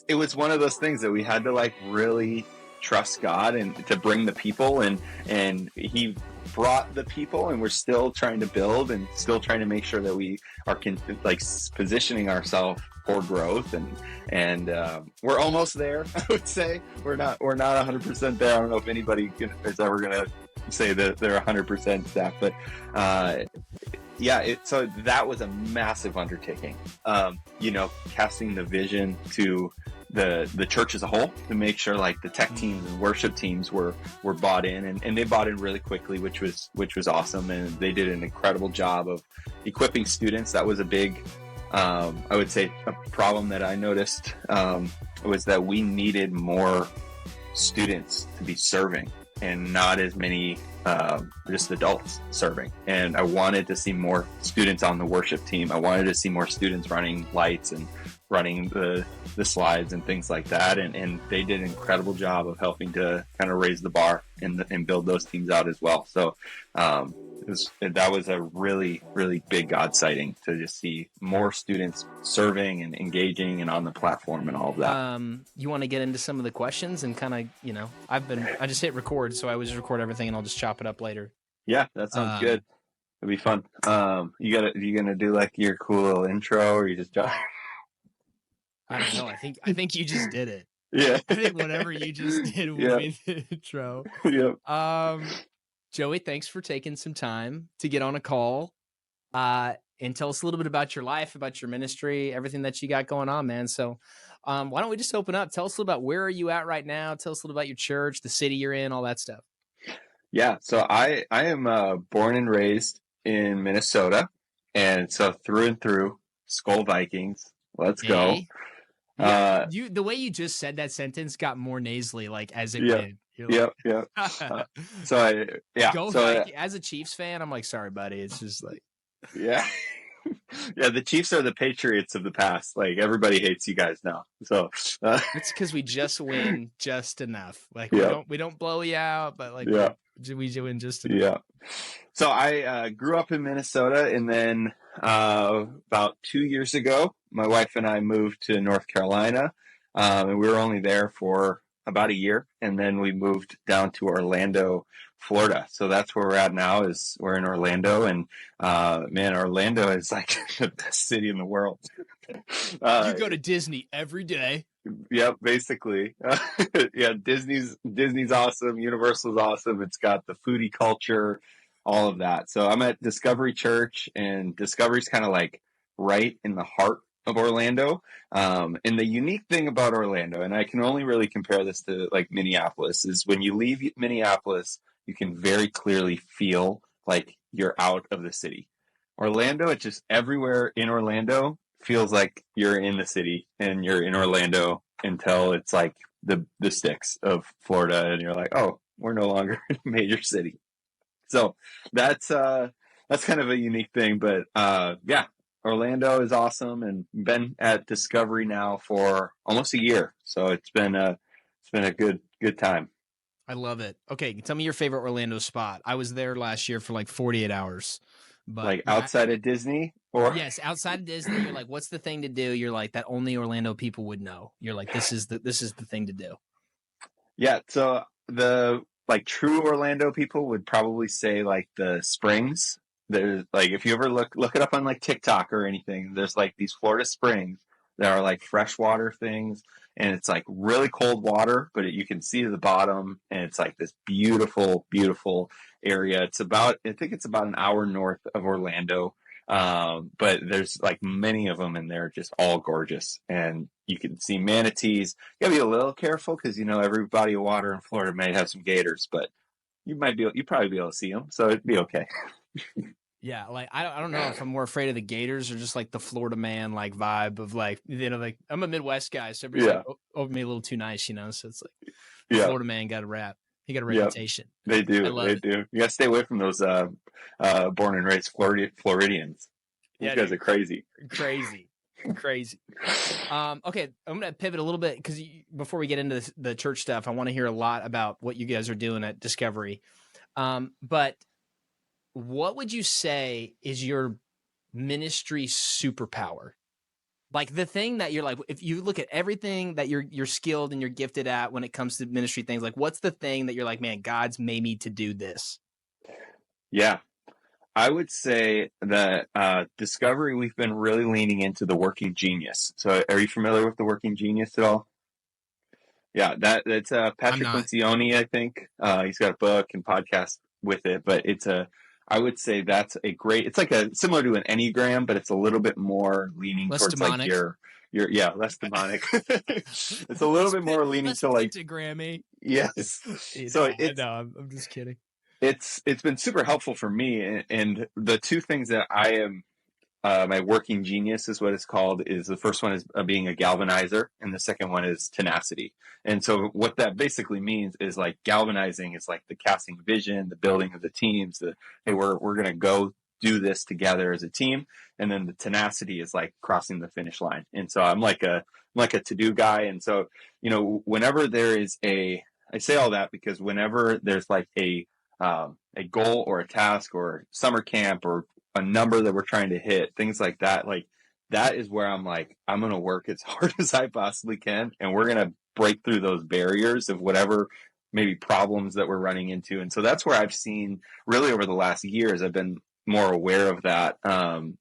it was one of those things that we had to like really trust God and to bring the people, and he brought the people, and we're still trying to build and still trying to make sure that we are like positioning ourselves for growth, and we're almost there. I would say we're not 100% there. I don't know if anybody is ever gonna say that they're 100% staff, but yeah, so that was a massive undertaking. Casting the vision to the church as a whole to make sure like the tech teams and worship teams were bought in, and they bought in really quickly, which was awesome, and they did an incredible job of equipping students. That was a big, I would say, a problem that I noticed was that we needed more students to be serving and not as many just adults serving. And I wanted to see more students on the worship team. I wanted to see more students running lights and running the slides and things like that. And they did an incredible job of helping to kind of raise the bar and build those teams out as well. So that was a really, really big God sighting to just see more students serving and engaging and on the platform and all of that. You want to get into some of the questions and kind of, I just hit record, so I always record everything and I'll just chop it up later. Yeah, that sounds good. It'll be fun. You gonna do like your cool little intro, or you just I don't know. I think you just did it. Yeah. I think whatever you just did will be the intro. Yep. Joey, thanks for taking some time to get on a call and tell us a little bit about your life, about your ministry, everything that you got going on, man. So why don't we just open up? Tell us a little about where are you at right now? Tell us a little about your church, the city you're in, all that stuff. Yeah, so I am born and raised in Minnesota, and so through and through, Skull Vikings. Let's go. Yeah, the way you just said that sentence got more nasally, like as it went. Yep. As a Chiefs fan, I'm like, sorry, buddy. It's just like, yeah. Yeah, the Chiefs are the Patriots of the past. Like, everybody hates you guys now. So it's because we just win just enough. Like, we don't blow you out, but like, we win just enough. Yeah. So I grew up in Minnesota, and then about 2 years ago, my wife and I moved to North Carolina, and we were only there for about a year, and then we moved down to Orlando, Florida. So that's where we're at now. Is we're in Orlando, and man, Orlando is like the best city in the world. You go to Disney every day. Yep, basically. Yeah, Disney's awesome. Universal's awesome. It's got the foodie culture, all of that. So I'm at Discovery Church, and Discovery's kind of like right in the heart of Orlando. And the unique thing about Orlando, and I can only really compare this to like Minneapolis, is when you leave Minneapolis, you can very clearly feel like you're out of the city. Orlando, it's just everywhere in Orlando feels like you're in the city and you're in Orlando until it's like the sticks of Florida, and you're like, oh, we're no longer in a major city. So that's kind of a unique thing, but yeah, Orlando is awesome, and been at Discovery now for almost a year. So it's been a good time. I love it. Okay, tell me your favorite Orlando spot. I was there last year for like 48 hours. But like outside of Disney? Or yes, outside of Disney, you're like, what's the thing to do? You're like, that only Orlando people would know. You're like, this is the thing to do. Yeah, so the like true Orlando people would probably say like the springs. There's like, if you ever look it up on like TikTok or anything, there's like these Florida springs that are like freshwater things, and it's like really cold water, but you can see to the bottom, and it's like this beautiful, beautiful area. I think it's about an hour north of Orlando. But there's like many of them, and they're just all gorgeous, and you can see manatees. You gotta be a little careful because every body of water in Florida may have some gators, but you probably be able to see them, so it'd be okay. Yeah, like I don't know if I'm more afraid of the gators or just like the Florida man like vibe of like like I'm a Midwest guy, so everybody's like over me a little too nice, so it's like Florida man got a rap. He got a reputation. They do. Do. You gotta stay away from those born and raised Floridians. These guys are crazy. Crazy. Okay, I'm gonna pivot a little bit because before we get into the church stuff, I want to hear a lot about what you guys are doing at Discovery. But what would you say is your ministry superpower? Like the thing that you're like, if you look at everything that you're skilled and you're gifted at when it comes to ministry things, like what's the thing that you're like, man, God's made me to do this? Yeah. I would say that discovery, we've been really leaning into the working genius. So are you familiar with the working genius at all? Yeah, that's I'm Patrick not. Lencioni, I think. He's got a book and podcast with it, but I would say that's a great, it's like similar to an Enneagram, but it's a little bit more leaning Less towards like demonic. yeah, less demonic. It's a little bit more leaning Less to like, pentagrammy. yes. You So know, I know. I'm just kidding. it's been super helpful for me. And the two things that I am, my working genius is what it's called, is the first one is being a galvanizer, and the second one is tenacity. And so what that basically means is like galvanizing is like the casting vision, the building of the teams, the, hey, we're going to go do this together as a team. And then the tenacity is like crossing the finish line. And so I'm like a to-do guy. And so, whenever there is I say all that because whenever there's like a goal or a task or summer camp or a number that we're trying to hit, things like that. Like that is where I'm like, I'm going to work as hard as I possibly can. And we're going to break through those barriers of whatever maybe problems that we're running into. And so that's where I've seen really over the last years, I've been more aware of that.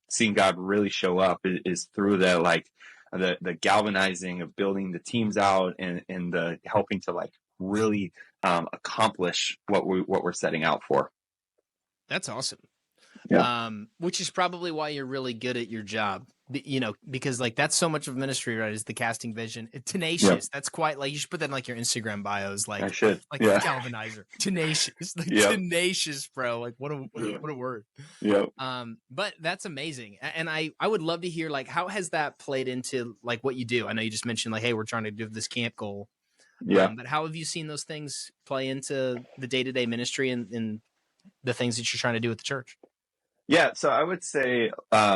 Seeing God really show up is through that, like the galvanizing of building the teams out and the helping to like really accomplish what we're setting out for. That's awesome. Yeah. Which is probably why you're really good at your job, because like that's so much of ministry, right? Is the casting vision. Tenacious. Yep. That's quite like you should put that in like your Instagram bios, like I should. like Yeah. galvanizer, tenacious, like Yep. tenacious, bro. Like what a word. Yep. But that's amazing, and I would love to hear like how has that played into like what you do. I know you just mentioned like, hey, we're trying to do this camp goal. Yeah. But how have you seen those things play into the day-to-day ministry and the things that you're trying to do with the church? Yeah. So I would say,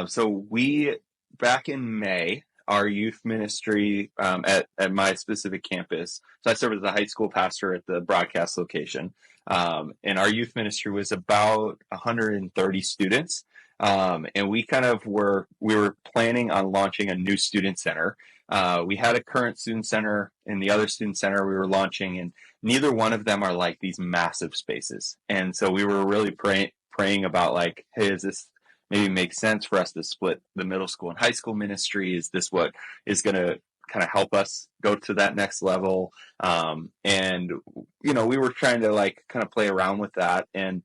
so we, back in May, our youth ministry at my specific campus. So I serve as the high school pastor at the broadcast location. And our youth ministry was about 130 students. And we were planning on launching a new student center. We had a current student center and the other student center we were launching, and neither one of them are like these massive spaces. And so we were really praying about like, hey, is this maybe make sense for us to split the middle school and high school ministry? Is this what is going to kind of help us go to that next level? And we were trying to like kind of play around with that, and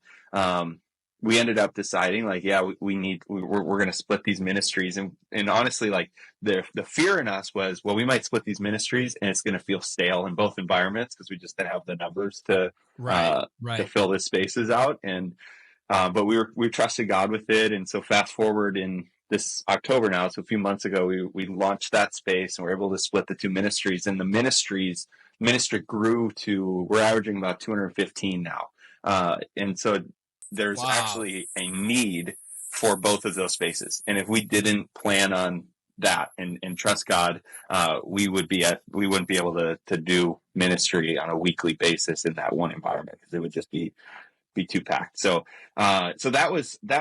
we ended up deciding like, yeah, we're going to split these ministries, and honestly, like the fear in us was, well, we might split these ministries and it's going to feel stale in both environments because we just didn't have the numbers to fill the spaces out. And but we trusted God with it. And so fast forward in this October now, so a few months ago, we launched that space and we're able to split the two ministries. And the ministry grew to, we're averaging about 215 now. And so there's actually a need for both of those spaces. And if we didn't plan on that and trust God, we wouldn't be able to do ministry on a weekly basis in that one environment because it would just be too packed. So that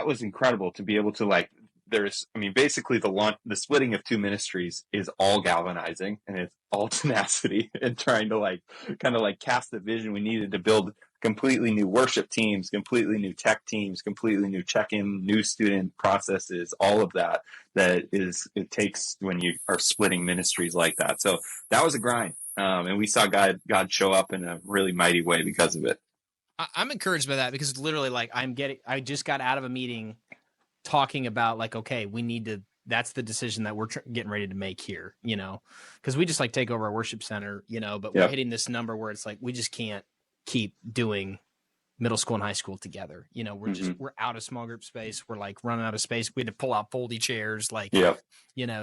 was incredible to be able to like, basically the splitting of two ministries is all galvanizing and it's all tenacity and trying to like kind of like cast the vision. We needed to build completely new worship teams, completely new tech teams, completely new check-in, new student processes, all of that it takes when you are splitting ministries like that. So that was a grind. And we saw God show up in a really mighty way because of it. I'm encouraged by that because literally like I just got out of a meeting talking about like, okay, that's the decision that we're getting ready to make here, because we just like take over our worship center, but we're hitting this number where it's like, we just can't keep doing middle school and high school together. We're out of small group space. We're like running out of space. We had to pull out foldy chairs, like,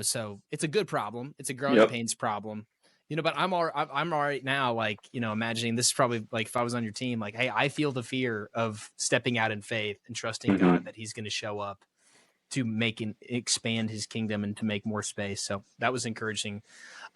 so it's a good problem. It's a growing pains problem. But I'm all right now, like, imagining this is probably like if I was on your team, like, hey, I feel the fear of stepping out in faith and trusting God that he's going to show up to make and expand his kingdom and to make more space. So that was encouraging.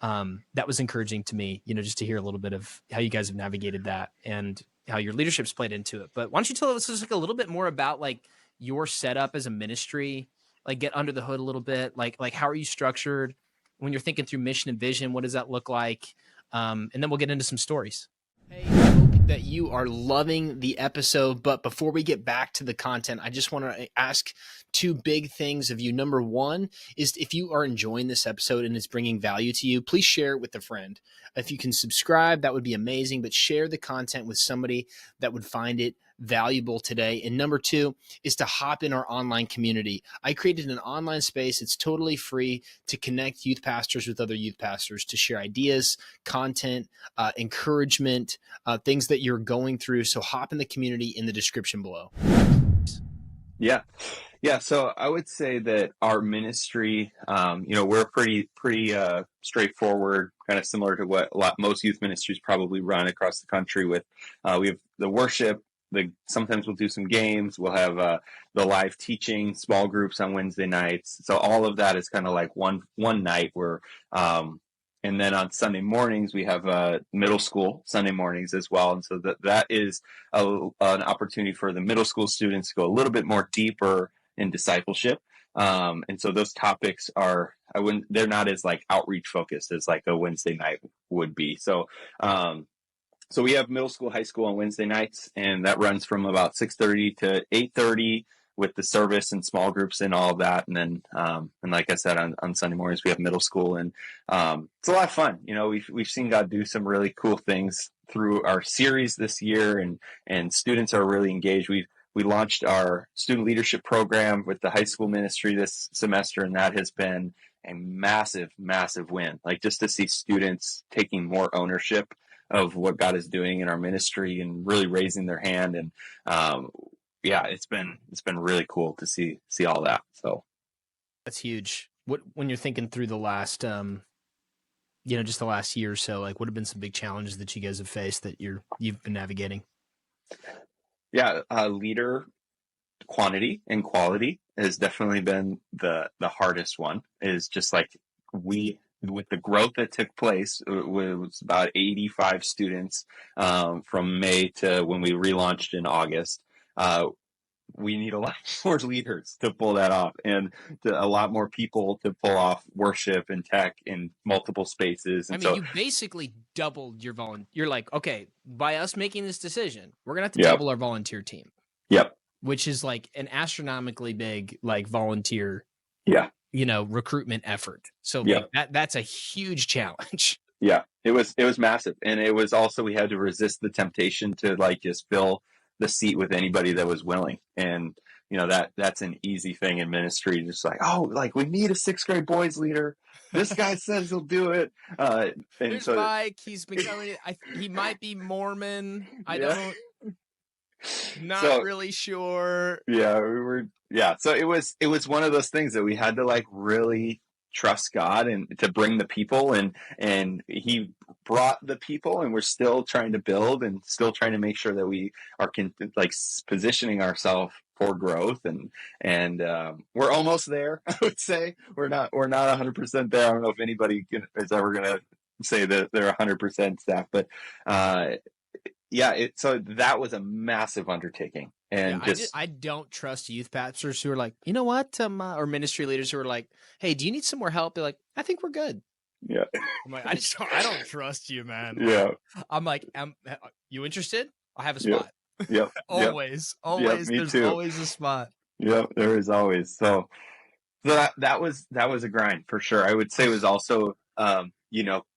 That was encouraging to me, just to hear a little bit of how you guys have navigated that and how your leadership's played into it. But why don't you tell us just like a little bit more about like your setup as a ministry, like get under the hood a little bit, like how are you structured? when you're thinking through mission and vision, what does that look like? And then we'll get into some stories. Hey, I hope that you are loving the episode. But before we get back to the content, I just want to ask two big things of you. Number one is if you are enjoying this episode and it's bringing value to you, please share it with a friend. If you can subscribe, that would be amazing, but share the content with somebody that would find it valuable today. And number two is to hop in our online community. I created an online space. It's totally free to connect youth pastors with other youth pastors, to share ideas, content, encouragement, things that you're going through. So hop in the community in the description below. Yeah. Yeah. So I would say that our ministry, we're pretty straightforward, kind of similar to what most youth ministries probably run across the country with. We have the worship, sometimes we'll do some games. We'll have the live teaching, small groups on Wednesday nights. So all of that is kind of like one night where, and then on Sunday mornings, we have middle school Sunday mornings as well. And so that is an opportunity for the middle school students to go a little bit more deeper in discipleship. And so those topics they're not as like outreach focused as like a Wednesday night would be. So we have middle school, high school on Wednesday nights, and that runs from about 6:30 to 8:30 with the service and small groups and all of that. And then, and like I said, on Sunday mornings, we have middle school, and it's a lot of fun. We've seen God do some really cool things through our series this year, and students are really engaged. We launched our student leadership program with the high school ministry this semester, and that has been a massive, massive win. Like, just to see students taking more ownership of what God is doing in our ministry and really raising their hand. And it's been really cool to see all that. So that's huge. When you're thinking through the last, just the last year or so, like what have been some big challenges that you guys have faced that you've been navigating? Yeah, leader quantity and quality has definitely been the hardest one. Is just like with the growth that took place, it was about 85 students from May to when we relaunched in August. We need a lot more leaders to pull that off, and a lot more people to pull off worship and tech in multiple spaces. And you basically doubled your volunteer. You're like, okay, by us making this decision, we're going to have to Yep. double our volunteer team. Yep. Which is like an astronomically big, like volunteer, recruitment effort. So that's a huge challenge. Yeah, it was massive. And it was also, we had to resist the temptation to like just fill the seat with anybody that was willing. And that's an easy thing in ministry. Just like, we need a 6th grade boys leader. This guy says he'll do it. There's Mike. He's been coming. He might be Mormon. Not really sure. Yeah, we were. Yeah, so it was one of those things that we had to like really trust God and to bring the people, and He brought the people, and we're still trying to build and still trying to make sure that we are positioning ourselves for growth, and we're almost there. I would say we're not 100% there. I don't know if anybody is ever going to say that they're 100% staff, but so that was a massive undertaking. And I don't trust youth pastors who are like, you know what, or ministry leaders who are like, hey, do you need some more help? They're like, I think we're good. Yeah. I'm like, I don't trust you, man. Yeah. I'm like, you interested? I have a spot. Yep. Always. Yep, there's too. always a spot. Yep, there is always. So that was a grind for sure. I would say it was also,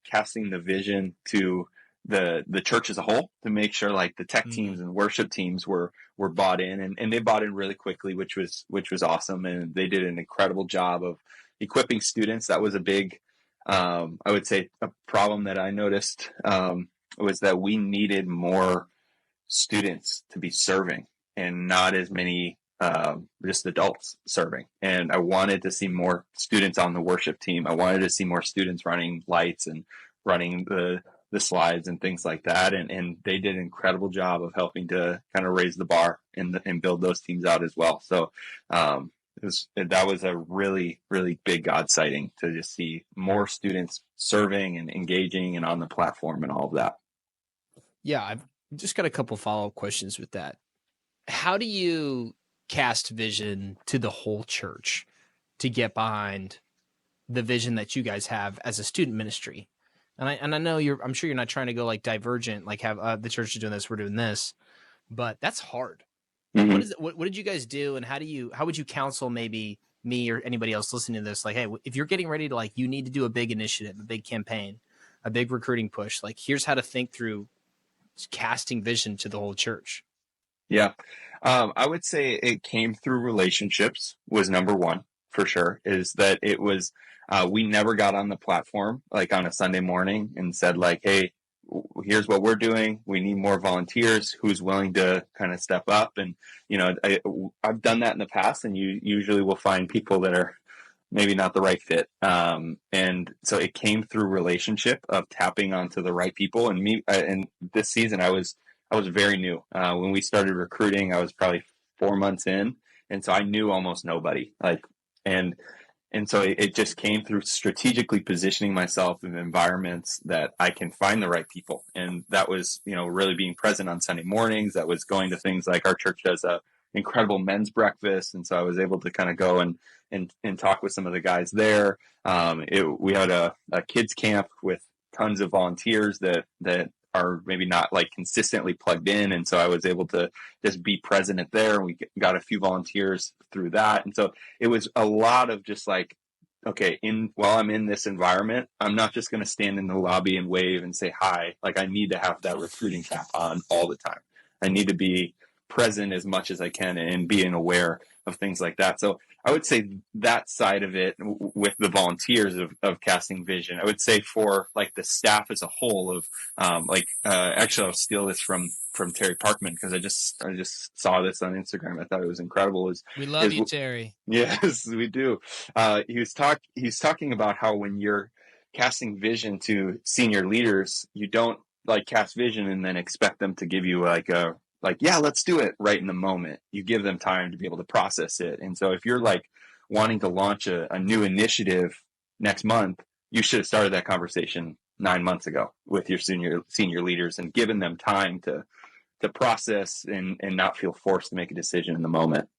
casting the vision to the church as a whole, to make sure like the tech teams and worship teams were bought in, and they bought in really quickly, which was awesome. And they did an incredible job of equipping students. That was a big, I would say, a problem that I noticed, was that we needed more students to be serving and not as many just adults serving. And I wanted to see more students on the worship team. I wanted to see more students running lights and running the slides and things like that. And they did an incredible job of helping to kind of raise the bar and build those teams out as well. So that was a really, really big God sighting, to just see more students serving and engaging and on the platform and all of that. Yeah, I've just got a couple follow-up questions with that. How do you cast vision to the whole church to get behind the vision that you guys have as a student ministry. And I know I'm sure you're not trying to go like divergent, like have the church is doing this, we're doing this, but that's hard. Like, Mm-hmm. what did you guys do, and how would you counsel maybe me or anybody else listening to this? Like, hey, if you're getting ready to, like, you need to do a big initiative, a big campaign, a big recruiting push, like, here's how to think through casting vision to the whole church. Yeah. I would say it came through relationships was number one for sure, is that it was, we never got on the platform like on a Sunday morning and said like, hey, here's what we're doing. We need more volunteers. Who's willing to kind of step up? And, I've done that in the past, and you usually will find people that are maybe not the right fit. And so it came through relationship of tapping onto the right people. And and this season I was very new. When we started recruiting, I was probably 4 months in. And so I knew almost nobody, and, and so it just came through strategically positioning myself in environments that I can find the right people. And that was, really being present on Sunday mornings. That was going to things like our church does a incredible men's breakfast. And so I was able to kind of go and talk with some of the guys there. We had a kids camp with tons of volunteers that are maybe not like consistently plugged in. And so I was able to just be present at there. And we got a few volunteers through that. And so it was a lot of just like, okay, while I'm in this environment, I'm not just going to stand in the lobby and wave and say hi. Like, I need to have that recruiting cap on all the time. I need to be present as much as I can and being aware of things like that. So I would say that side of it with the volunteers of casting vision. I would say for like the staff as a whole of actually I'll steal this from Terry Parkman, because I just saw this on Instagram. I thought it was incredible. We love you, Terry. Yes, we do. He's talking about how when you're casting vision to senior leaders, you don't like cast vision and then expect them to give you yeah, let's do it right in the moment. You give them time to be able to process it. And so if you're like wanting to launch a new initiative next month, you should have started that conversation 9 months ago with your senior leaders and given them time to process and not feel forced to make a decision in the moment.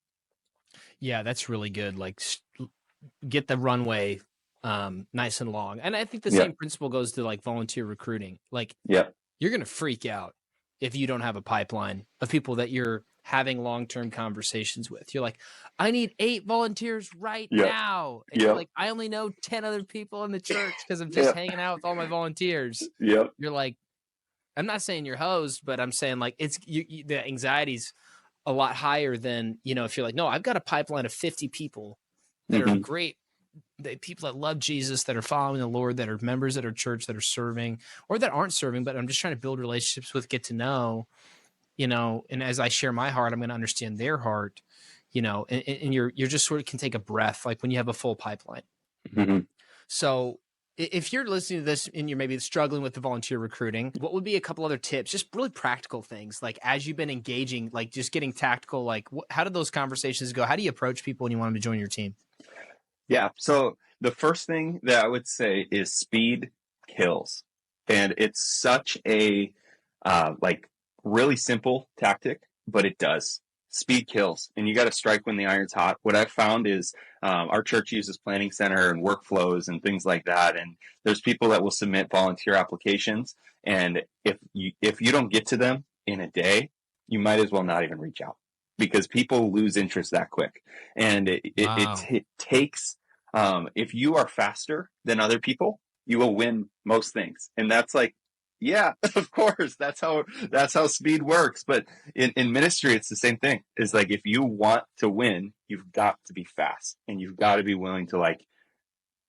Yeah, that's really good. Like, get the runway nice and long. And I think the same principle goes to like volunteer recruiting. Like, you're going to freak out if you don't have a pipeline of people that you're having long-term conversations with. You're like, I need 8 volunteers right now. And you're like, I only know 10 other people in the church because I'm just hanging out with all my volunteers. You're like, I'm not saying you're hosed, but I'm saying like the anxiety's a lot higher than, if you're like, no, I've got a pipeline of 50 people that are great, people that love Jesus, that are following the Lord, that are members at our church, that are serving or that aren't serving, but I'm just trying to build relationships with, get to know, and as I share my heart, I'm going to understand their heart, and you're just sort of can take a breath, like when you have a full pipeline. Mm-hmm. So if you're listening to this and you're maybe struggling with the volunteer recruiting, what would be a couple other tips, just really practical things, like as you've been engaging, like just getting tactical, like how did those conversations go? How do you approach people when you want them to join your team? Yeah. So the first thing that I would say is speed kills. And it's such a really simple tactic, but it does. Speed kills, and you got to strike when the iron's hot. What I've found is our church uses planning center and workflows and things like that. And there's people that will submit volunteer applications, and if you don't get to them in a day, you might as well not even reach out, because people lose interest that quick. And it takes if you are faster than other people, you will win most things. And that's like, yeah, of course, that's how speed works. But in ministry, it's the same thing. It's like, if you want to win, you've got to be fast, and you've got to be willing to like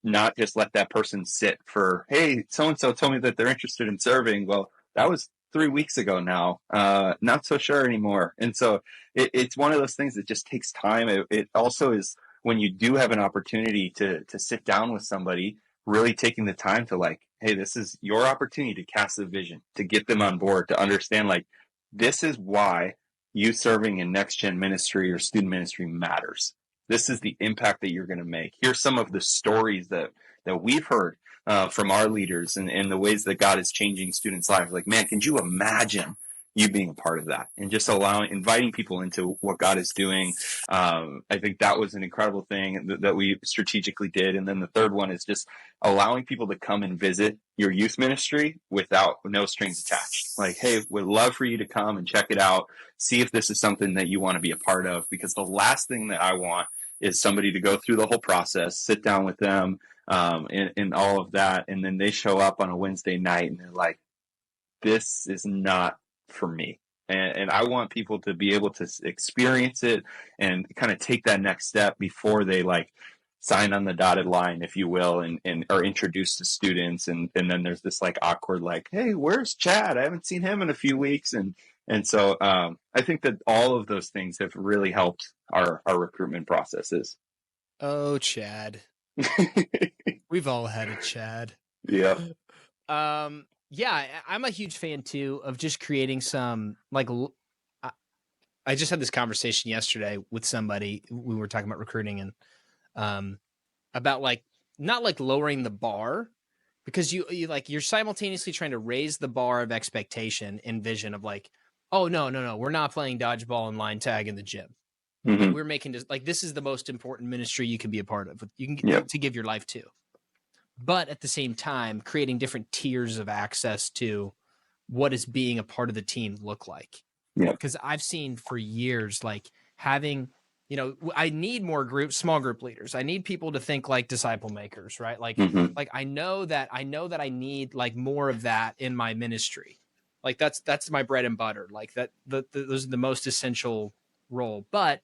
not just let that person sit for, hey, so and so told me that they're interested in serving. Well, that was 3 weeks ago now. Not so sure anymore. And so it's one of those things that just takes time. It also is, when you do have an opportunity to sit down with somebody, really taking the time to like, hey, this is your opportunity to cast a vision, to get them on board, to understand like, this is why you serving in next gen ministry or student ministry matters. This is the impact that you're going to make. Here's some of the stories that we've heard from our leaders, and the ways that God is changing students' lives. Like, man, can you imagine, you being a part of that and just inviting people into what God is doing. I think that was an incredible thing that we strategically did. And then the third one is just allowing people to come and visit your youth ministry without no strings attached. Like, hey, would love for you to come and check it out, see if this is something that you want to be a part of, because the last thing that I want is somebody to go through the whole process, sit down with them, and all of that, and then they show up on a Wednesday night and they're like, this is not for me. And I want people to be able to experience it and kind of take that next step before they like sign on the dotted line, if you will, and are introduced to students. And then there's this like awkward, like, hey, where's Chad? I haven't seen him in a few weeks. And so I think that all of those things have really helped our recruitment processes. Oh, Chad. We've all had a Chad. Yeah. Yeah, I'm a huge fan too of just creating some like. I just had this conversation yesterday with somebody. We were talking about recruiting and about like not like lowering the bar, because you like you're simultaneously trying to raise the bar of expectation and vision of like, oh no, we're not playing dodgeball and line tag in the gym. Mm-hmm. Like we're making this like this is the most important ministry you can be a part of. You can Yep. to give your life to. But at the same time, creating different tiers of access to what does being a part of the team look like? Yeah. Because I've seen for years, like having, I need more small group leaders. I need people to think like disciple makers, right? Like, Mm-hmm. like I know that I need like more of that in my ministry. Like that's my bread and butter. Like those are the most essential role. But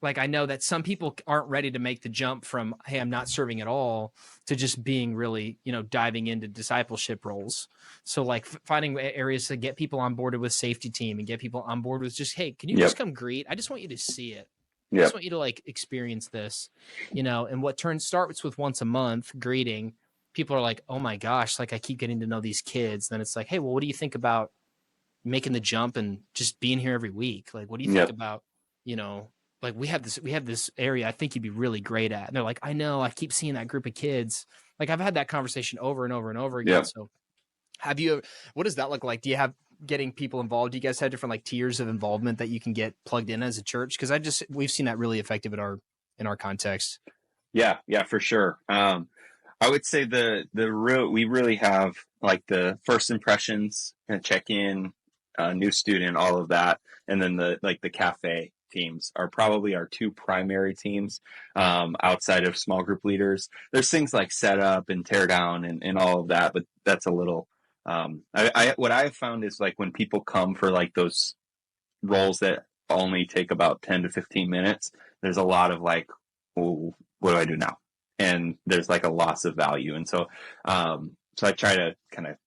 like I know that some people aren't ready to make the jump from, hey, I'm not serving at all, to just being really, diving into discipleship roles. So like finding areas to get people on board with safety team and get people on board with just, hey, can you just come greet? I just want you to see it. I just want you to like experience this, and what starts with once a month greeting. People are like, oh my gosh, like I keep getting to know these kids. Then it's like, hey, well, what do you think about making the jump and just being here every week? Like, what do you think about, like we have this area I think you'd be really great at. And they're like, I know, I keep seeing that group of kids. Like I've had that conversation over and over and over again. So what does that look like? Do you have getting people involved? Do you guys have different like tiers of involvement that you can get plugged in as a church? Cause we've seen that really effective in our context. Yeah, for sure. I would say we really have like the first impressions and check in, new student, all of that. And then the cafe teams are probably our two primary teams, outside of small group leaders. There's things like setup and tear down and all of that, but that's a little, what I have found is like when people come for like those roles that only take about 10 to 15 minutes, there's a lot of like, well, what do I do now? And there's like a loss of value. And so I try to kind of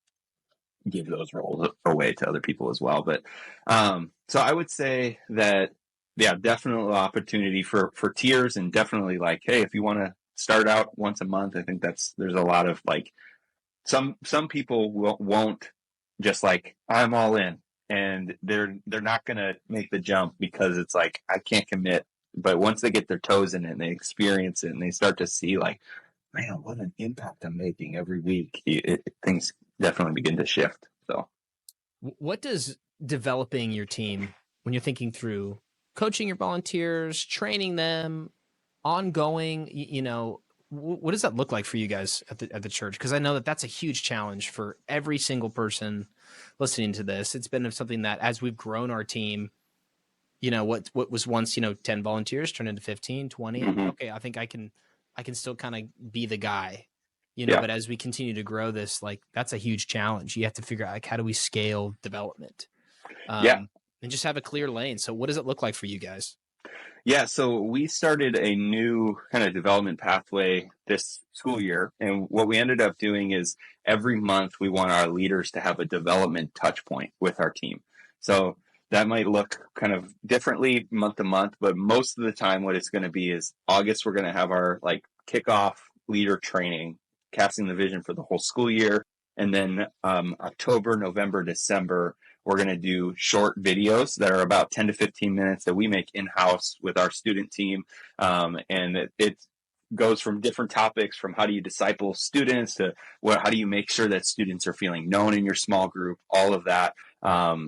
give those roles away to other people as well. But so I would say that, yeah, definitely opportunity for tiers, and definitely like, hey, if you want to start out once a month, I think there's a lot of like, some people won't just like, I'm all in, and they're not going to make the jump because it's like, I can't commit. But once they get their toes in it and they experience it and they start to see like, man, what an impact I'm making every week, things definitely begin to shift. So what does developing your team, when you're thinking through coaching your volunteers, training them, ongoing, what does that look like for you guys at the church? Because I know that that's a huge challenge for every single person listening to this. It's been something that as we've grown our team, what was once 10 volunteers turned into 15, 20. Mm-hmm. Okay, I think I can still kind of be the guy, Yeah. But as we continue to grow this, like that's a huge challenge. You have to figure out like how do we scale development, and just have a clear lane. So what does it look like for you guys? Yeah, so we started a new kind of development pathway this school year. And what we ended up doing is every month we want our leaders to have a development touch point with our team. So that might look kind of differently month to month, but most of the time what it's going to be is August, we're going to have our like kickoff leader training, casting the vision for the whole school year. And then October, November, December, we're going to do short videos that are about 10 to 15 minutes that we make in-house with our student team. And it goes from different topics, from how do you disciple students to how do you make sure that students are feeling known in your small group, all of that. And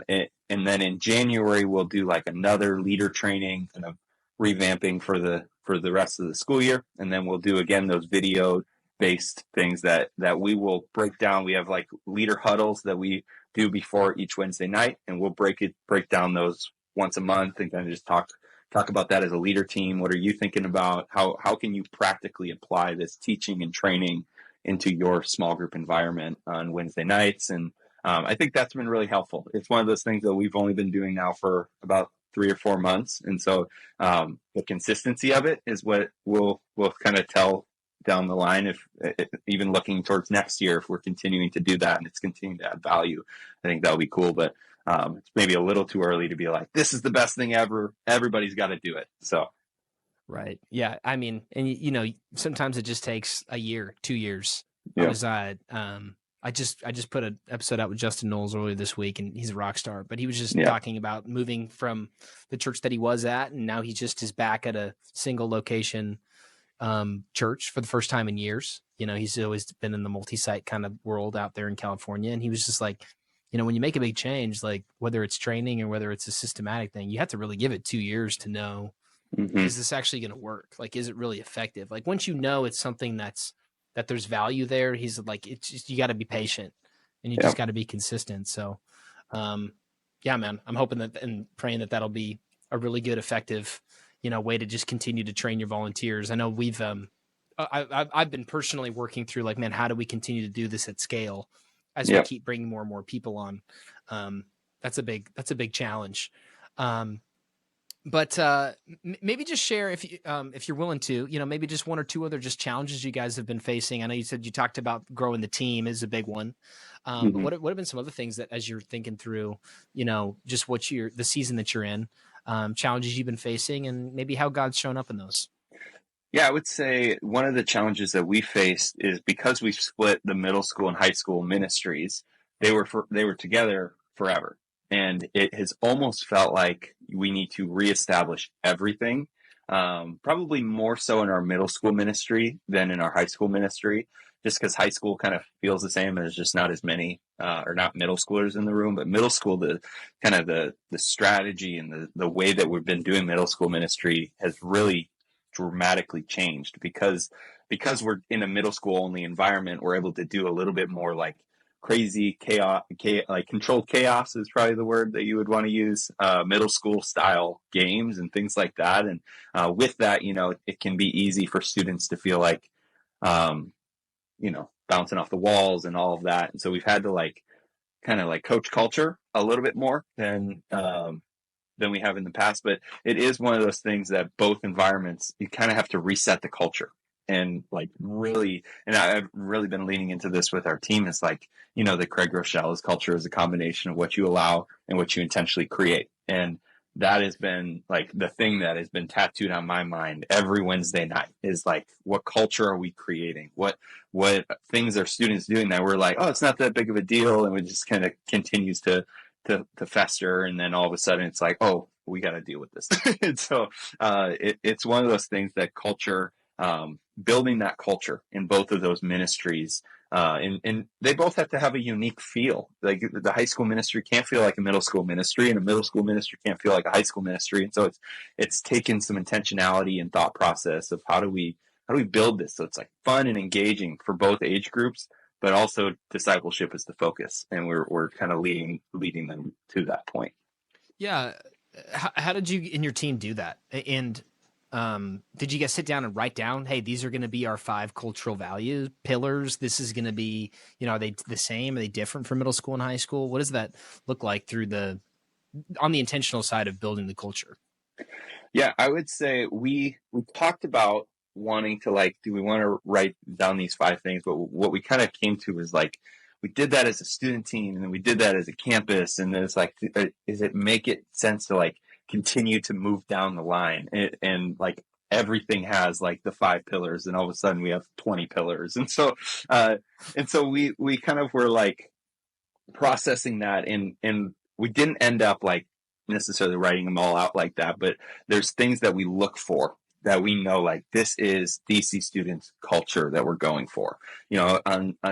then in January, we'll do like another leader training, kind of revamping for the rest of the school year. And then we'll do again those video based things that we will break down. We have like leader huddles that we do before each Wednesday night, and we'll break down those once a month and kind of just talk about that as a leader team. What are you thinking about? How can you practically apply this teaching and training into your small group environment on Wednesday nights? And I think that's been really helpful. It's one of those things that we've only been doing now for about 3 or 4 months, and so the consistency of it is what we'll kind of tell down the line, if even looking towards next year, if we're continuing to do that and it's continuing to add value. I think that'll be cool, but it's maybe a little too early to be like, this is the best thing ever, everybody's got to do it. So Right. Yeah. I mean, and you know, sometimes it just takes a year, 2 years. yeah, I just put an episode out with Justin Knowles earlier this week, and he's a rock star, but he was just yeah, talking about moving from the church that he was at, and now he just is back at a single location church for the first time in years. You know, he's always been in the multi-site kind of world out there in California. And he was just like, you know, when you make a big change, like whether it's training or whether it's a systematic thing, you have to really give it 2 years to know, mm-hmm. is this actually going to work? Like, is it really effective? Like once you know it's something that there's value there, he's like, it's just, you got to be patient and you Yeah, just got to be consistent. So, yeah, man, I'm hoping that and praying that that'll be a really good, effective, you know, way to just continue to train your volunteers. I know we've, I've been personally working through like, man, how do we continue to do this at scale as we yeah. keep bringing more and more people on? That's a big challenge. But maybe just share if you're willing to, you know, maybe just one or two other just challenges you guys have been facing. I know you said you talked about growing the team is a big one. But Mm-hmm. what have been some other things that, as you're thinking through, you know, just the season that you're in, challenges you've been facing, and maybe how God's shown up in those? Yeah, I would say one of the challenges that we faced is because we split the middle school and high school ministries, they were together forever. And it has almost felt like we need to reestablish everything. Probably more so in our middle school ministry than in our high school ministry, just because high school kind of feels the same. There's just not as many, or not middle schoolers in the room, but middle school, the kind of the strategy and the way that we've been doing middle school ministry has really dramatically changed because we're in a middle school only environment. We're able to do a little bit more like crazy like controlled chaos is probably the word that you would want to use, middle school style games and things like that. And with that, you know, it can be easy for students to feel like, you know, bouncing off the walls and all of that. And so we've had to like kind of like coach culture a little bit more than we have in the past. But it is one of those things that both environments, you kind of have to reset the culture and like really, and I've really been leaning into this with our team. Is like, you know, the Craig Rochelle's culture is a combination of what you allow and what you intentionally create. And that has been like the thing that has been tattooed on my mind every Wednesday night is like, what culture are we creating? What things are students doing that we're like, oh, it's not that big of a deal. And it just kind of continues to fester, and then all of a sudden it's like, oh, we got to deal with this. And so it's one of those things that culture, building that culture in both of those ministries, and they both have to have a unique feel. Like the high school ministry can't feel like a middle school ministry, and a middle school ministry can't feel like a high school ministry. And so it's taken some intentionality and thought process of how do we build this so it's like fun and engaging for both age groups, but also discipleship is the focus, and we're kind of leading them to that point. Yeah. How did you and your team do that? And did you guys sit down and write down, hey, these are going to be our 5 cultural value pillars? This is going to be, you know, are they the same? Are they different from middle school and high school? What does that look like on the intentional side of building the culture? Yeah, I would say we talked about wanting to like, do we want to write down these 5 things? But what we kind of came to was like, we did that as a student team, and then we did that as a campus, and then it's like, is it make it sense to like continue to move down the line, and like everything has like the 5 pillars, and all of a sudden we have 20 pillars, and so we kind of were like processing that, and we didn't end up like necessarily writing them all out like that, but there's things that we look for that we know like this is DC students culture that we're going for. You know,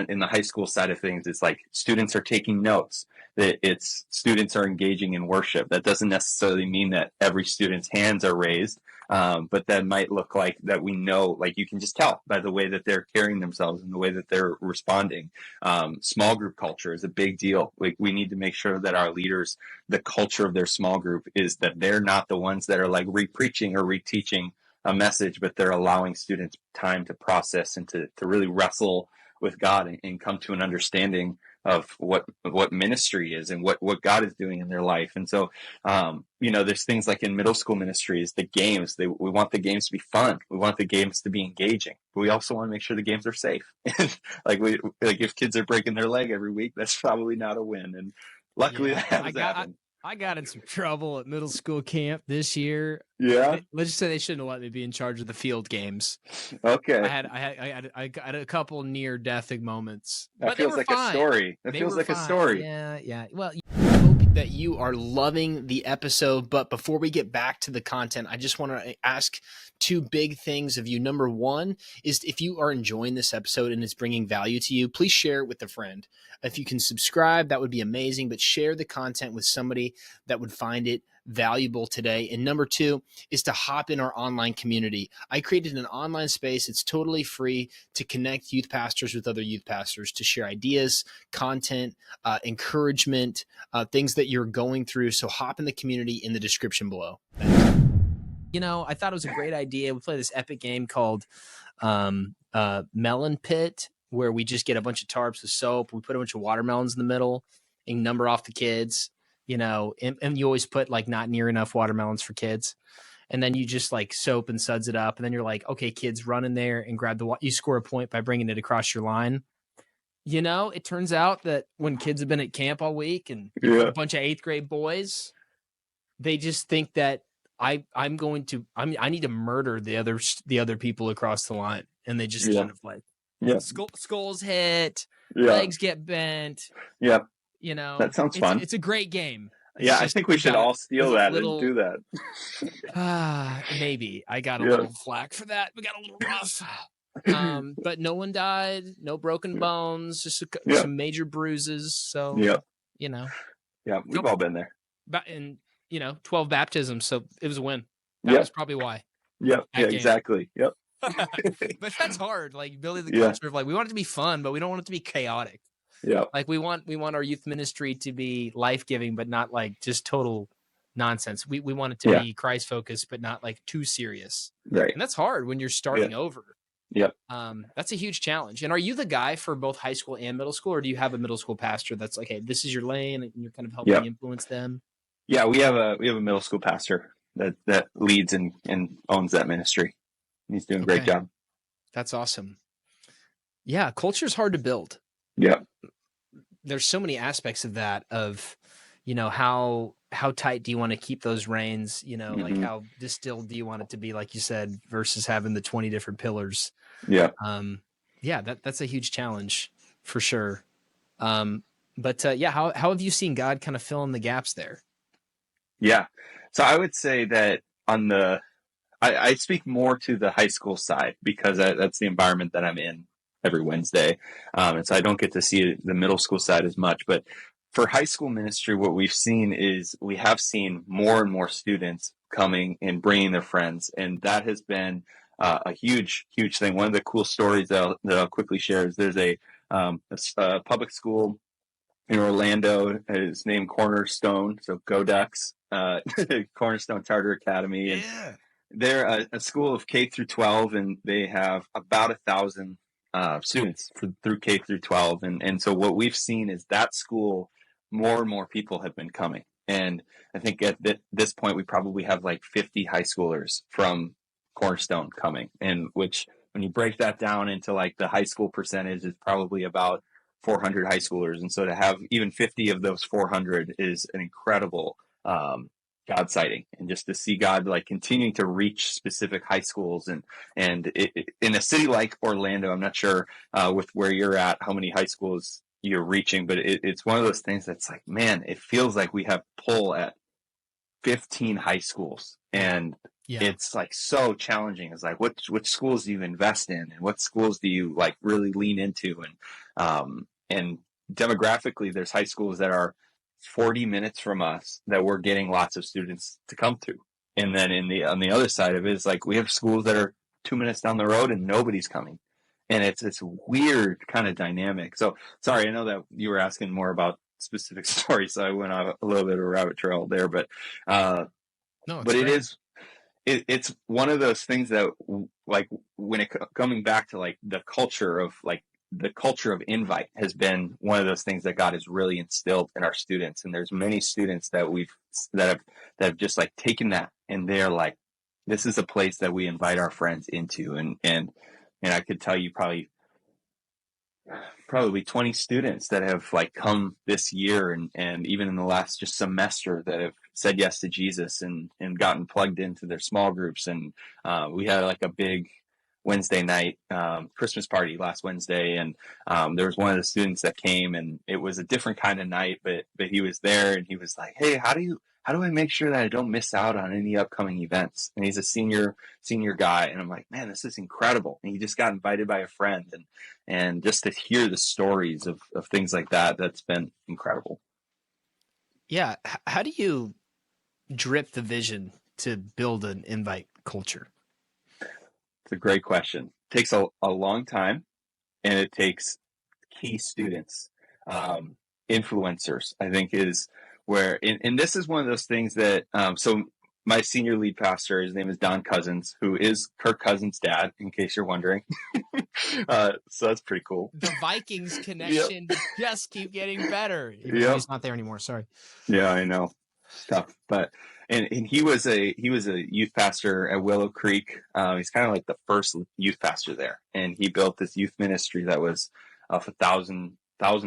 in the high school side of things, it's like students are taking notes, that it's students are engaging in worship. That doesn't necessarily mean that every student's hands are raised, but that might look like that we know, like you can just tell by the way that they're carrying themselves and the way that they're responding. Small group culture is a big deal. We need to make sure that our leaders, the culture of their small group is that they're not the ones that are like re-preaching or reteaching a message, but they're allowing students time to process and to really wrestle with God and come to an understanding of what ministry is and what God is doing in their life. And so, you know, there's things like in middle school ministries, the games, we want the games to be fun. We want the games to be engaging, but we also want to make sure the games are safe. like if kids are breaking their leg every week, that's probably not a win. And luckily that hasn't happened. I got in some trouble at middle school camp this year. Yeah. Let's just say they shouldn't have let me be in charge of the field games. Okay. I had a couple near death moments. That feels like a story. That feels like a story. Yeah. Well, I hope that you are loving the episode. But before we get back to the content, I just want to ask two big things of you. Number one is if you are enjoying this episode and it's bringing value to you, please share it with a friend. If you can subscribe, that would be amazing, but share the content with somebody that would find it valuable today. And number two is to hop in our online community. I created an online space. It's totally free to connect youth pastors with other youth pastors, to share ideas, content, encouragement, things that you're going through. So hop in the community in the description below. You know, I thought it was a great idea. We play this epic game called Melon Pit, where we just get a bunch of tarps with soap. We put a bunch of watermelons in the middle and number off the kids, you know, and you always put like not near enough watermelons for kids. And then you just like soap and suds it up. And then you're like, okay, kids, run in there and grab you score a point by bringing it across your line. You know, it turns out that when kids have been at camp all week and a bunch of 8th grade boys, they just think that I need to murder the other people across the line. And they just kind of like, skulls hit, legs get bent. Yeah. You know, that sounds fun. It's a great game. I think we should all steal that and do that. Maybe I got a little flack for that. We got a little rough. But no one died, no broken bones, just some major bruises. So, you know, we've all been there. And 12 baptisms. So it was a win. That was probably why. Exactly. Yep. But that's hard. Like building the culture of like, we want it to be fun, but we don't want it to be chaotic. Yeah. Like we want our youth ministry to be life-giving, but not like just total nonsense. We want it to be Christ focused, but not like too serious. Right. And that's hard when you're starting over. Yep. That's a huge challenge. And are you the guy for both high school and middle school, or do you have a middle school pastor that's like, hey, this is your lane and you're kind of helping influence them? Yeah, we have a middle school pastor that leads and owns that ministry. He's doing a great job. That's awesome. Yeah, culture is hard to build. Yeah. There's so many aspects of that, of, how tight do you want to keep those reins, like how distilled do you want it to be, like you said, versus having the 20 different pillars. Yeah. That's a huge challenge for sure. But how have you seen God kind of fill in the gaps there? Yeah. So I would say that I speak more to the high school side because that's the environment that I'm in every Wednesday. And so I don't get to see the middle school side as much, but for high school ministry, what we've seen is we have seen more and more students coming and bringing their friends. And that has been a huge, huge thing. One of the cool stories that I'll quickly share is there's a public school in Orlando. It's named Cornerstone. So go Ducks, Cornerstone Charter Academy. And they're a school of K through 12, and they have about 1,000 students through K through 12. And so what we've seen is that school, more and more people have been coming. And I think at this point, we probably have like 50 high schoolers from Cornerstone coming, and which when you break that down into like the high school percentage is probably about 400 high schoolers. And so to have even 50 of those 400 is an incredible God sighting, and just to see God like continuing to reach specific high schools and in a city like Orlando, I'm not sure with where you're at, how many high schools you're reaching, but it's one of those things that's like, man, it feels like we have pull at 15 high schools, and Yeah. it's like so challenging. It's like, which schools do you invest in, and what schools do you like really lean into? And demographically, there's high schools that are 40 minutes from us that we're getting lots of students to come to. And then on the other side of it is like, we have schools that are 2 minutes down the road and nobody's coming. And it's this weird kind of dynamic. So sorry, I know that you were asking more about specific stories, so I went on a little bit of a rabbit trail there, uh, No, it's but great. it's one of those things that, like, when it coming back to like the culture of invite has been one of those things that God has really instilled in our students. And there's many students that have just like taken that, and they're like, this is a place that we invite our friends into. And I could tell you probably 20 students that have like come this year, and even in the last just semester, that have said yes to Jesus and gotten plugged into their small groups. And we had like a big Wednesday night Christmas party last Wednesday, and there was one of the students that came, and it was a different kind of night, but he was there, and he was like, hey, how do I make sure that I don't miss out on any upcoming events? And he's a senior guy, and I'm like, man, this is incredible. And he just got invited by a friend, and just to hear the stories of things like that, that's been incredible. Yeah. How do you drip the vision to build an invite culture? It's a great question. It takes a long time, and it takes key students. Um, Influencers, I think, is where, and this is one of those things that, so my senior lead pastor, his name is Don Cousins, who is Kirk Cousins' dad, in case you're wondering. So that's pretty cool. The Vikings Yep. connection just keep getting better, even though Yep. he's not there anymore. Sorry. Yeah, I know. It's tough, but and he was a youth pastor at Willow Creek. He's kind of like the first youth pastor there, and he built this youth ministry that was of 1,000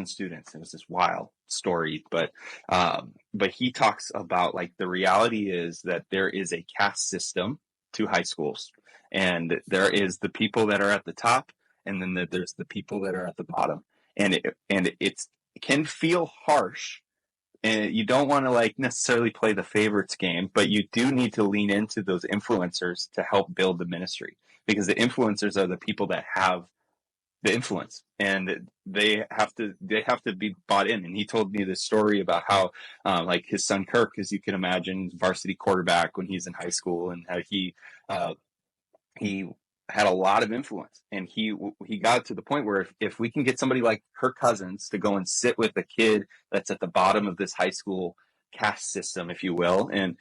students. It was this wild story, but he talks about, like, the reality is that there is a caste system to high schools, and there is the people that are at the top, and then there's the people that are at the bottom, it can feel harsh, and you don't want to like necessarily play the favorites game, but you do need to lean into those influencers to help build the ministry, because the influencers are the people that have the influence, and they have to be bought in. And he told me this story about how like his son Kirk, as you can imagine, varsity quarterback when he's in high school, and how uh, he had a lot of influence, and he got to the point where if we can get somebody like Kirk Cousins to go and sit with a kid that's at the bottom of this high school caste system, if you will, and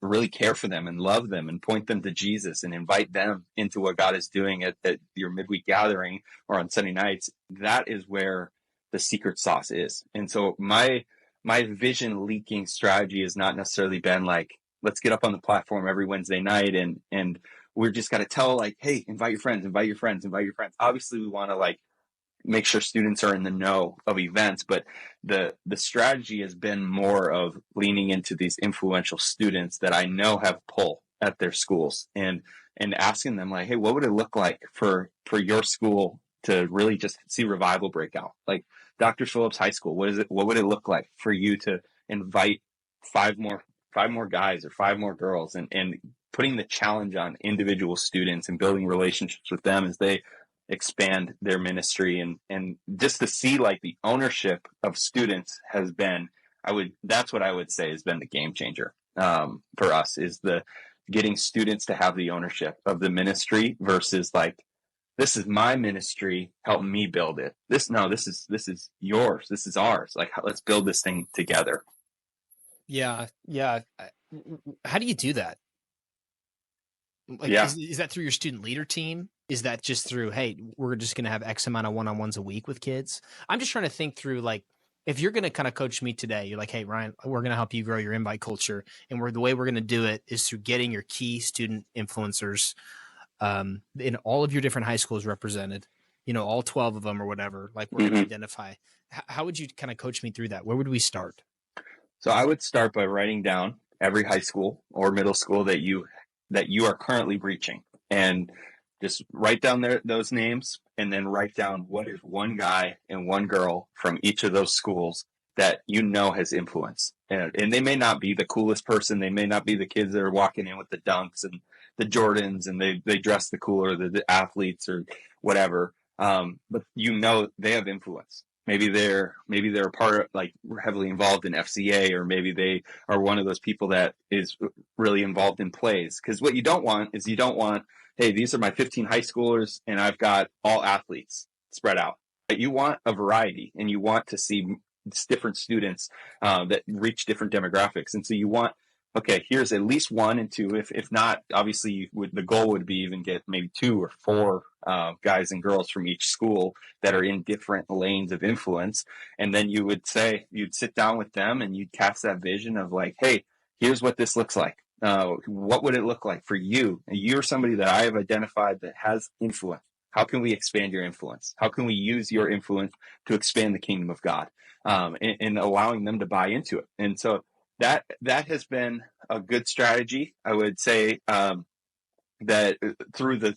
really care for them and love them and point them to Jesus and invite them into what God is doing at your midweek gathering or on Sunday nights, that is where the secret sauce is. And so my vision leaking strategy has not necessarily been like, let's get up on the platform every Wednesday night and we're just got to tell, like, hey, invite your friends, invite your friends, invite your friends. Obviously, we want to like make sure students are in the know of events, but the strategy has been more of leaning into these influential students that I know have pull at their schools, and asking them, like, hey, what would it look like for your school to really just see revival break out? Like Dr. Phillips High School, what would it look like for you to invite five more guys or five more girls, and putting the challenge on individual students and building relationships with them as they expand their ministry, and just to see like the ownership of students has been, that's what I would say has been the game changer for us, is the getting students to have the ownership of the ministry versus like, this is my ministry, help me build it. This is yours, this is ours, like, let's build this thing together. Yeah. Yeah. How do you do that? Like, Yeah. is that through your student leader team? Is that just through, hey, we're just going to have X amount of one-on-ones a week with kids? I'm just trying to think through, like, if you're going to kind of coach me today, you're like, hey, Ryan, we're going to help you grow your invite culture. And the way we're going to do it is through getting your key student influencers in all of your different high schools represented, all 12 of them or whatever, like we're going to identify. How would you kind of coach me through that? Where would we start? So I would start by writing down every high school or middle school that you are currently reaching, and just write down those names, and then write down what is one guy and one girl from each of those schools that has influence. And they may not be the coolest person. They may not be the kids that are walking in with the dunks and the Jordans and they dress the cooler, the athletes or whatever. But they have influence. Maybe they're a part of, like, heavily involved in FCA, or maybe they are one of those people that is really involved in plays. Because what you don't want is, hey, these are my 15 high schoolers and I've got all athletes spread out. But you want a variety, and you want to see different students that reach different demographics. And so you want, okay, here's at least 1 and 2. If not, obviously the goal would be even get maybe 2 or 4 guys and girls from each school that are in different lanes of influence. And then you'd sit down with them and you'd cast that vision of like, hey, here's what this looks like. What would it look like for you? You're somebody that I have identified that has influence. How can we expand your influence? How can we use your influence to expand the kingdom of God? And allowing them to buy into it. And so that has been a good strategy. I would say that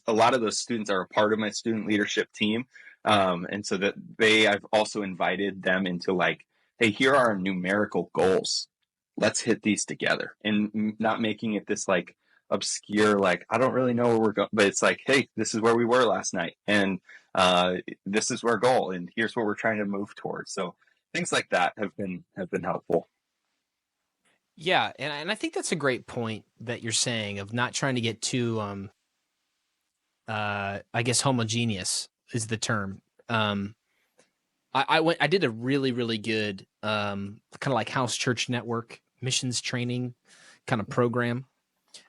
a lot of those students are a part of my student leadership team. And so that I've also invited them into like, hey, here are our numerical goals. Let's hit these together, and not making it this like obscure, like, I don't really know where we're going, but it's like, hey, this is where we were last night. And this is our goal, and here's what we're trying to move towards. So things like that have been helpful. Yeah, and I think that's a great point that you're saying of not trying to get too I guess homogeneous is the term. I did a really, really good kind of like house church network missions training kind of program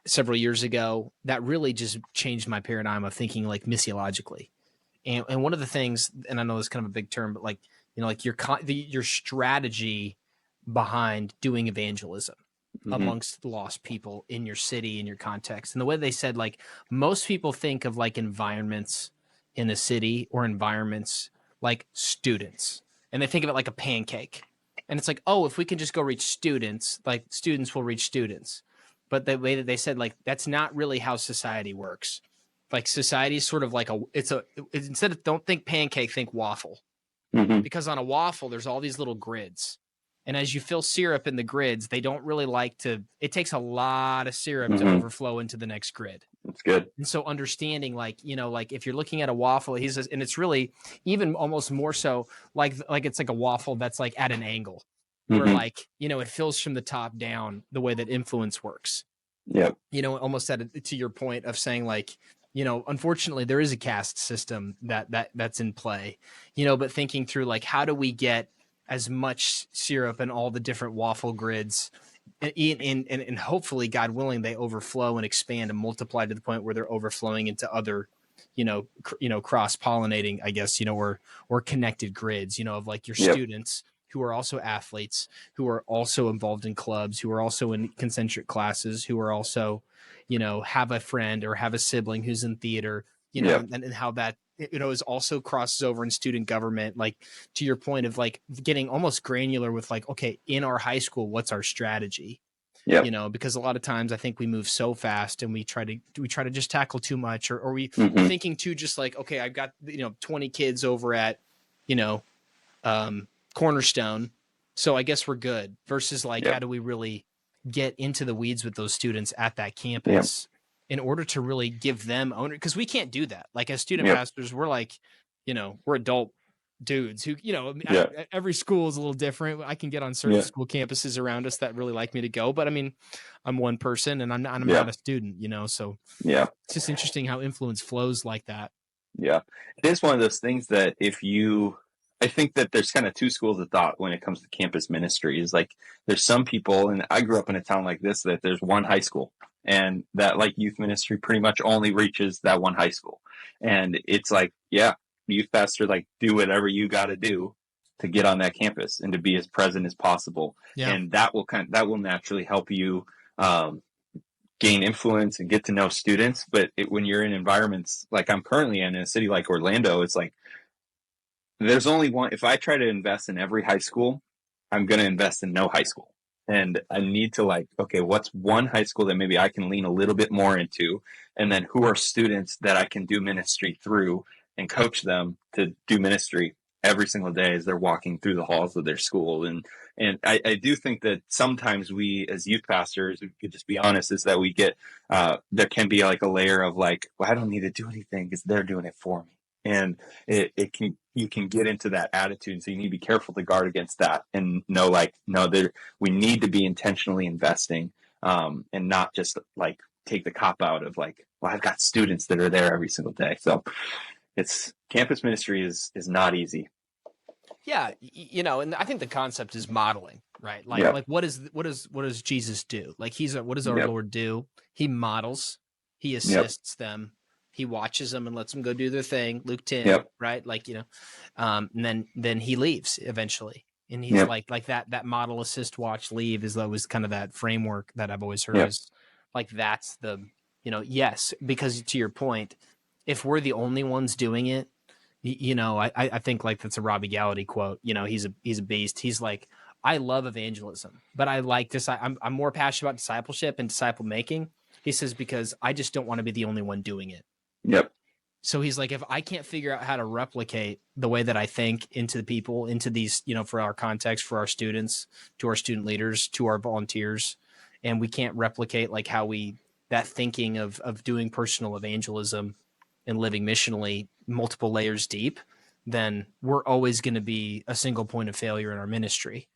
several years ago that really just changed my paradigm of thinking like missiologically. And one of the things, and I know it's kind of a big term, but like, like your strategy behind doing evangelism amongst the lost people in your city, in your context. And the way they said, like, most people think of like environments in a city or environments like students, and they think of it like a pancake. And it's like, oh, if we can just go reach students, like students will reach students. But the way that they said, like, that's not really how society works. Like society is sort of like instead of don't think pancake, think waffle. Because on a waffle, there's all these little grids. And as you fill syrup in the grids, they don't really like to, it takes a lot of syrup to overflow into the next grid. That's good. And so understanding, like, like if you're looking at a waffle, he says, and it's really even almost more so like it's like a waffle that's like at an angle where like, it fills from the top down the way that influence works. Yep. Almost to your point of saying like, unfortunately there is a caste system that's in play, but thinking through like, how do we get as much syrup in all the different waffle grids and hopefully, God willing, they overflow and expand and multiply to the point where they're overflowing into other, cross-pollinating, I guess, or connected grids, of like your students who are also athletes, who are also involved in clubs, who are also in concentric classes, who are also, have a friend or have a sibling who's in theater, and how that, is also crosses over in student government, like to your point of like getting almost granular with like, okay, in our high school, what's our strategy? Because a lot of times I think we move so fast and we try to just tackle too much, or we're thinking too, just like, okay, I've got, 20 kids over at, Cornerstone, so I guess we're good, versus like, how do we really get into the weeds with those students at that campus in order to really give them owner? Because we can't do that. Like as student pastors, we're like, we're adult dudes who, every school is a little different. I can get on certain school campuses around us that really like me to go, but I mean, I'm one person and I'm not a student, so it's just interesting how influence flows like that. Yeah. It is one of those things that I think that there's kind of two schools of thought when it comes to campus ministry. Is like, there's some people, and I grew up in a town like this, that there's one high school, and that like youth ministry pretty much only reaches that one high school. And it's like, youth pastor, like, do whatever you got to do to get on that campus and to be as present as possible. And that will naturally help you gain influence and get to know students. But when you're in environments like I'm currently in a city like Orlando, it's like, there's only one. If I try to invest in every high school, I'm going to invest in no high school. And I need to like, okay, what's one high school that maybe I can lean a little bit more into? And then who are students that I can do ministry through and coach them to do ministry? every single day as they're walking through the halls of their school. And I do think that sometimes we as youth pastors, we could just be honest, is that we get, there can be like a layer of like, well, I don't need to do anything because they're doing it for me. And you can get into that attitude. So you need to be careful to guard against that and know, like, no, we need to be intentionally investing, and not just like take the cop out of like, well, I've got students that are there every single day. So it's campus ministry is not easy. Yeah, and I think the concept is modeling, right? Like, Yep. like what does Jesus do? Like, what does our Yep. Lord do? He models, he assists them, he watches them and lets them go do their thing. Luke 10, Yep. right? Like, and then he leaves eventually, and he's Yep. like that model, assist, watch, leave is always kind of that framework that I've always heard Yep. is like that's the yes, because to your point, if we're the only ones doing it. I think like that's a Robbie Gallaty quote. He's a beast. He's like, I love evangelism, but I like this. I'm more passionate about discipleship and disciple making. He says, because I just don't want to be the only one doing it. Yep. So he's like, if I can't figure out how to replicate the way that I think into the people, into these, for our context, for our students, to our student leaders, to our volunteers, and we can't replicate like how that thinking of doing personal evangelism and living missionally multiple layers deep, then we're always going to be a single point of failure in our ministry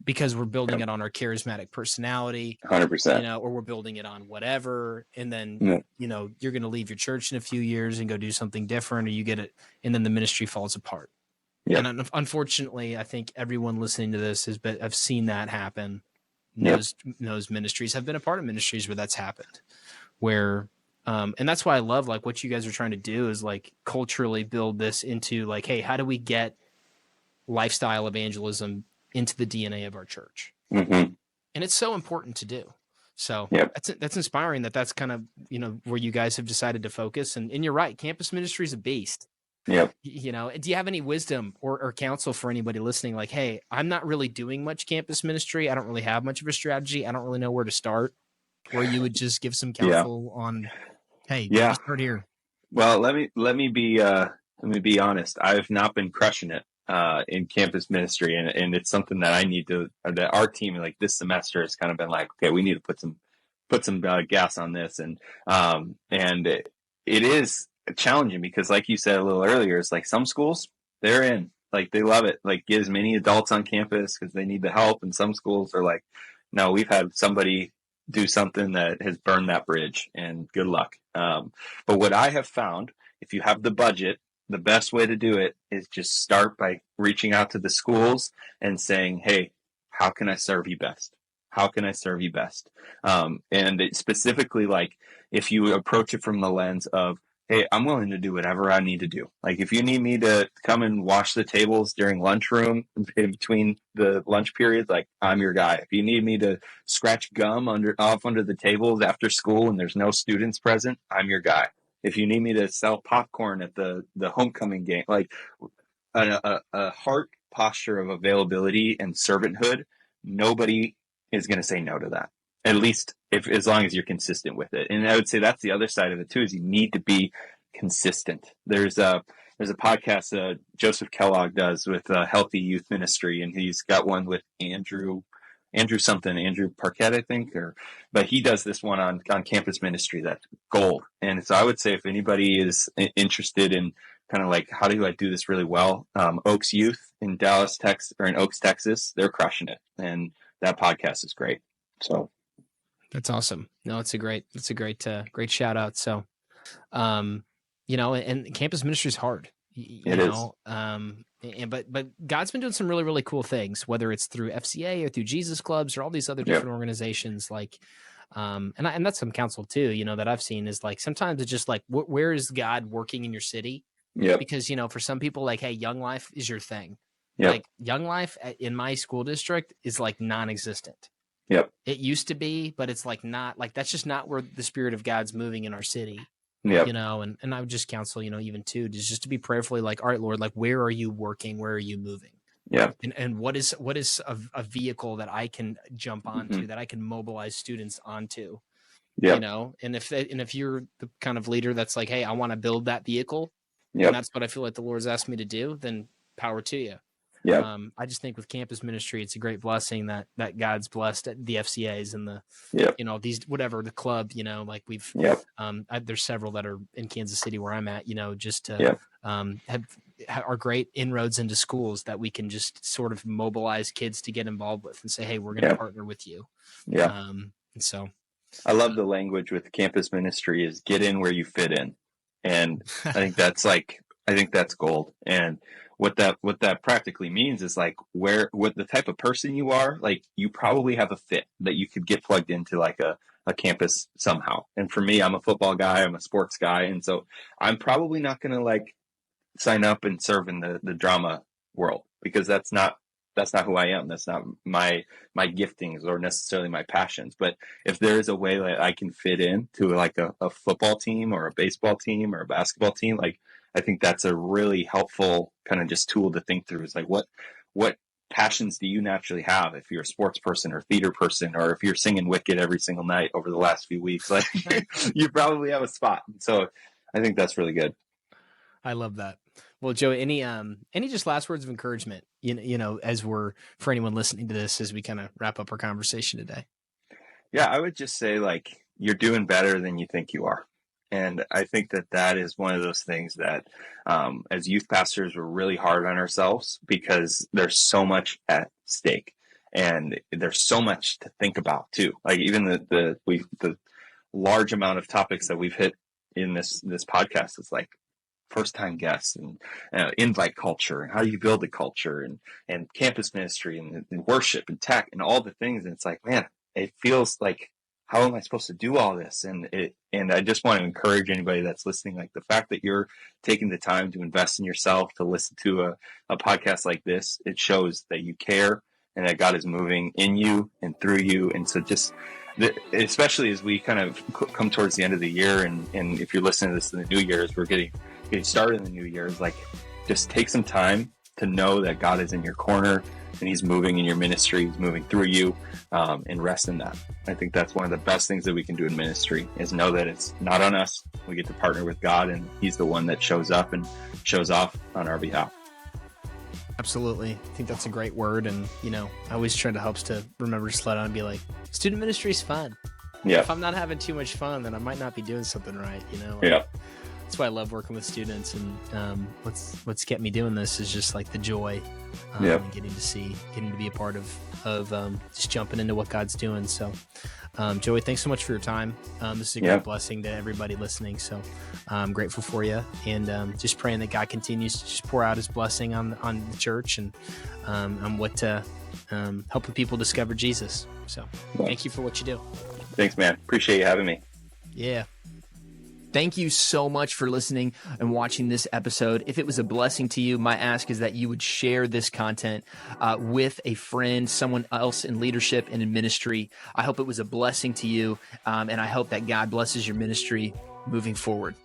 because we're building it on our charismatic personality, 100%. or we're building it on whatever. And then, Yeah. You're going to leave your church in a few years and go do something different, or you get it. And then the ministry falls apart. Yep. And unfortunately, I think everyone listening to this have seen that happen. Yep. Knows ministries, have been a part of ministries where that's happened, where, and that's why I love like what you guys are trying to do is like culturally build this into like, hey, how do we get lifestyle evangelism into the DNA of our church? Mm-hmm. And it's so important to do. So Yep. that's inspiring that's kind of, where you guys have decided to focus. And you're right. Campus ministry is a beast. Yep. Do you have any wisdom or counsel for anybody listening? Like, hey, I'm not really doing much campus ministry. I don't really have much of a strategy. I don't really know where to start. Where you would just give some counsel on, hey, maybe start here. Well, let me be honest. I've not been crushing it in campus ministry, and it's something that I need to. That our team, like this semester, has kind of been like, okay, we need to put some gas on this, and it is challenging because, like you said a little earlier, it's like some schools they're in, like they love it, like get as many adults on campus because they need the help, and some schools are like, no, we've had somebody do something that has burned that bridge, and good luck. But what I have found, if you have the budget, the best way to do it is just start by reaching out to the schools and saying, hey, how can I serve you best? How can I serve you best? And specifically, like if you approach it from the lens of, hey, I'm willing to do whatever I need to do. Like if you need me to come and wash the tables during lunchroom in between the lunch periods, like I'm your guy. If you need me to scratch gum off under the tables after school and there's no students present, I'm your guy. If you need me to sell popcorn at the homecoming game, like a heart posture of availability and servanthood, nobody is going to say no to that. At least as long as you're consistent with it. And I would say that's the other side of it too, is you need to be consistent. There's a podcast Joseph Kellogg does with Healthy Youth Ministry, and he's got one with Andrew Parquette, I think, but he does this one on campus ministry that's gold. And so I would say if anybody is interested in kind of like, how do I do this really well? Oaks Youth in Dallas, Texas, or in Oaks, Texas, they're crushing it. And that podcast is great. So that's awesome. No, it's a great great shout out. So, and campus ministry is hard. It is. But God's been doing some really, really cool things, whether it's through FCA or through Jesus Clubs or all these other different organizations. Like, and that's some counsel too, that I've seen is like, sometimes it's just like, where is God working in your city? Yeah. Because, for some people, like, hey, Young Life is your thing. Yep. Like Young Life in my school district is like non-existent. Yep. It used to be, but it's like not like, that's just not where the Spirit of God's moving in our city. Yep. And I would just counsel, even too, just to be prayerfully like, all right, Lord, like, where are you working? Where are you moving? Yeah. And what is a vehicle that I can jump onto, that I can mobilize students onto? Yeah. And if you're the kind of leader that's like, hey, I want to build that vehicle, yep. and that's what I feel like the Lord's asked me to do, then power to you. Yeah. I just think with campus ministry, it's a great blessing that God's blessed the FCAs and the, Yep. you know, these, whatever, the club, you know, like we've, Yep. there's several that are in Kansas City where I'm at, you know, just to Yep. are great inroads into schools that we can just sort of mobilize kids to get involved with and say, hey, we're going to Yep. partner with you. Yeah. And so I love the language with campus ministry is get in where you fit in. And I think that's gold. And what that practically means is like what the type of person you are, like you probably have a fit that you could get plugged into like a campus somehow. And for me, I'm a football guy, I'm a sports guy. And so I'm probably not going to like sign up and serve in the drama world because that's not who I am. That's not my giftings or necessarily my passions. But if there is a way that I can fit in to like a football team or a baseball team or a basketball team, like I think that's a really helpful kind of just tool to think through. Is like what passions do you naturally have if you're a sports person or theater person, or if you're singing Wicked every single night over the last few weeks, like you probably have a spot. So I think that's really good. I love that. Well, Joe, any just last words of encouragement, you know, as we're, for anyone listening to this, as we kind of wrap up our conversation today? Yeah, I would just say like you're doing better than you think you are. And I think that is one of those things that as youth pastors, we're really hard on ourselves because there's so much at stake and there's so much to think about too. Like even the large amount of topics that we've hit in this podcast is like first time guests and invite culture and how do you build a culture and campus ministry and worship and tech and all the things. And it's like, man, it feels like, how am I supposed to do all this? And I just want to encourage anybody that's listening, like the fact that you're taking the time to invest in yourself, to listen to a podcast like this, it shows that you care and that God is moving in you and through you. And so just, especially as we kind of come towards the end of the year and if you're listening to this in the new year, as we're getting started in the new year, is like just take some time to know that God is in your corner and he's moving in your ministry, he's moving through you, and rest in that. I think that's one of the best things that we can do in ministry is know that it's not on us. We get to partner with God and he's the one that shows up and shows off on our behalf. Absolutely. I think that's a great word. And, you know, I always try to help to remember to slow down and be like, student ministry is fun. Yeah. If I'm not having too much fun, then I might not be doing something right, you know? Yeah. That's why I love working with students, and what's kept me doing this is just like the joy, and getting to be a part of just jumping into what God's doing. So, Joey, thanks so much for your time. This is a great blessing to everybody listening. So, I'm grateful for you, and just praying that God continues to just pour out His blessing on the church and on what to helping people discover Jesus. So, thank you for what you do. Thanks, man. Appreciate you having me. Yeah. Thank you so much for listening and watching this episode. If it was a blessing to you, my ask is that you would share this content with a friend, someone else in leadership and in ministry. I hope it was a blessing to you, and I hope that God blesses your ministry moving forward.